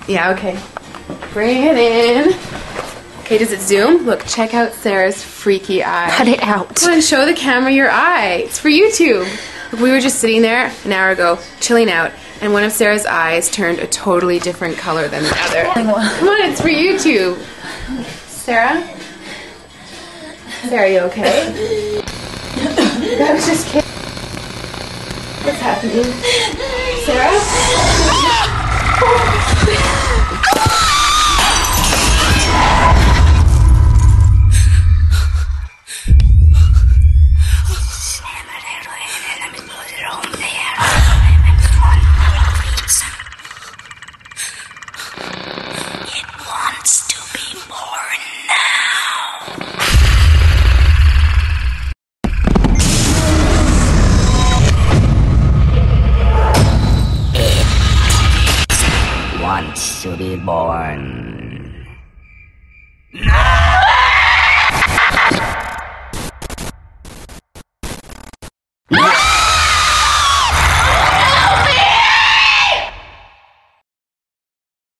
Yeah, okay. Bring it in. Okay, does it zoom? Look, check out Sarah's freaky eye. Cut it out. Come on, show the camera your eye. It's for YouTube. Look, we were just sitting there an hour ago, chilling out, and one of Sarah's eyes turned a totally different color than the other. Come on, it's for YouTube. Sarah? Sarah, you okay? I was just kidding. What's happening? Sarah? Wants to be born